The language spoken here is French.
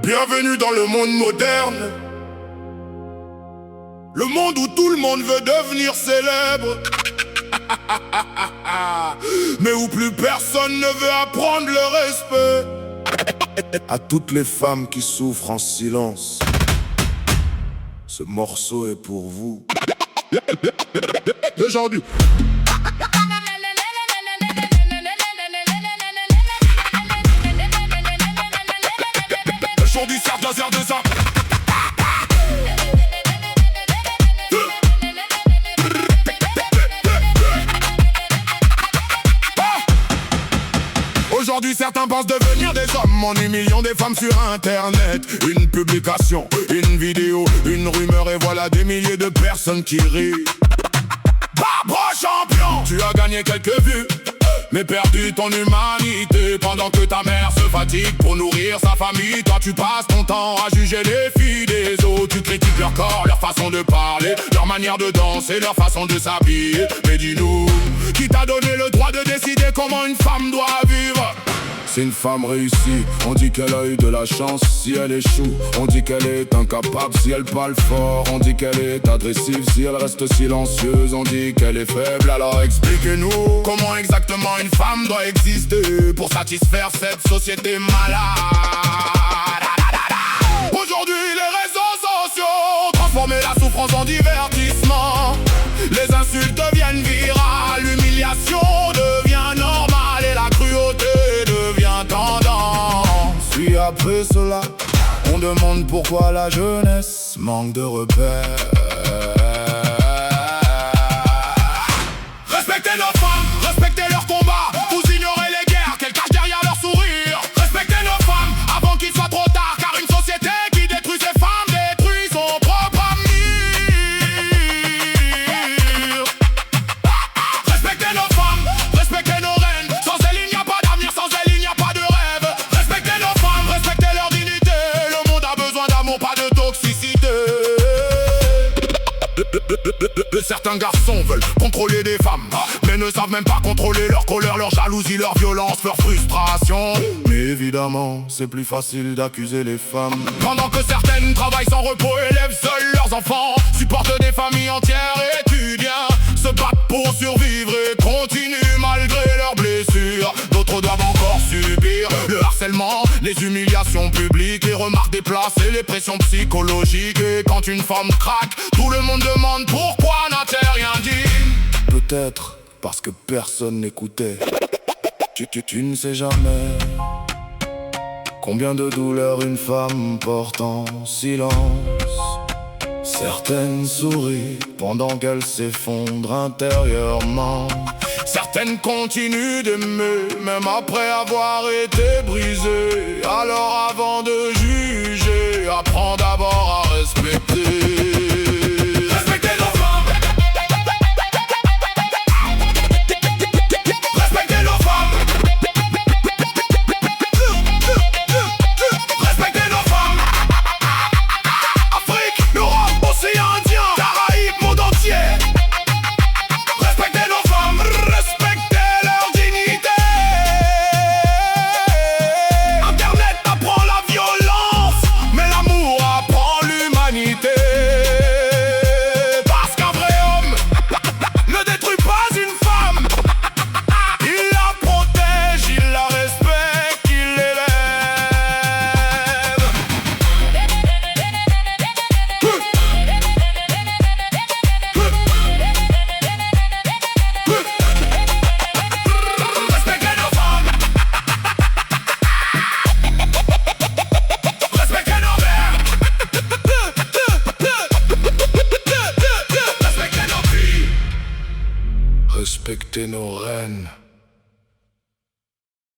Bienvenue dans le monde moderne. Le monde où tout le monde veut devenir célèbre. Mais où plus personne ne veut apprendre le respect. À toutes les femmes qui souffrent en silence, ce morceau est pour vous. Aujourd'hui. Du cerf laser de ça. Aujourd'hui certains pensent devenir des hommes en humiliant des femmes sur internet. Une publication, une vidéo, une rumeur et voilà des milliers de personnes qui rient. Barbara champion, tu as gagné quelques vues mais perdu ton humanité. Pendant que ta mère se fatigue pour nourrir sa famille, toi tu passes ton temps à juger les filles des autres. Tu critiques leur corps, leur façon de parler, leur manière de danser, leur façon de s'habiller. Mais dis-nous, qui t'a donné le droit de décider comment une femme doit vivre? C'est une femme réussie, on dit qu'elle a eu de la chance. Si elle échoue, on dit qu'elle est incapable. Si elle parle fort, on dit qu'elle est agressive. Si elle reste silencieuse, on dit qu'elle est faible. Alors expliquez-nous comment exactement une femme doit exister pour satisfaire cette société malade. Aujourd'hui les réseaux sociaux ont transformé la souffrance en divertissement. Les insultes deviennent virales, l'humiliation devient normale et la cruauté devient tendance. Puis après cela, on demande pourquoi la jeunesse manque de repères. Respectez nos femmes, respectez leur combat. Vous ignorez les guerres qu'elles cachent derrière leur sourire. Respectez nos femmes avant qu'il soit trop tard, car une société qui détruit ses femmes détruit son propre avenir. Respectez nos femmes, respectez nos reines. Sans elles il n'y a pas d'avenir, sans elles il n'y a pas de rêve. Respectez nos femmes, respectez leur dignité. Le monde a besoin d'amour, pas de toxicité. Certains garçons veulent contrôler des femmes, mais ne savent même pas contrôler leur colère, leur jalousie, leur violence, leur frustration. Mais évidemment, c'est plus facile d'accuser les femmes. Pendant que certaines travaillent sans repos, élèvent seuls leurs enfants, supportent des familles entières, étudiants, se battent pour survivre et continuent malgré leurs blessures. D'autres doivent encore subir le harcèlement, les humiliations publiques, les remarques déplacées, les pressions psychologiques. Et quand une femme craque, tout le monde demande pourquoi n'a-t-elle rien dit? Peut-être parce que personne n'écoutait. Tu ne sais jamais combien de douleurs une femme porte en silence. Certaines sourient pendant qu'elles s'effondrent intérieurement. Certaines continuent d'aimer même après avoir été brisées. Alors avant de juger, apprends d'abord à respecter. Respectez nos reines.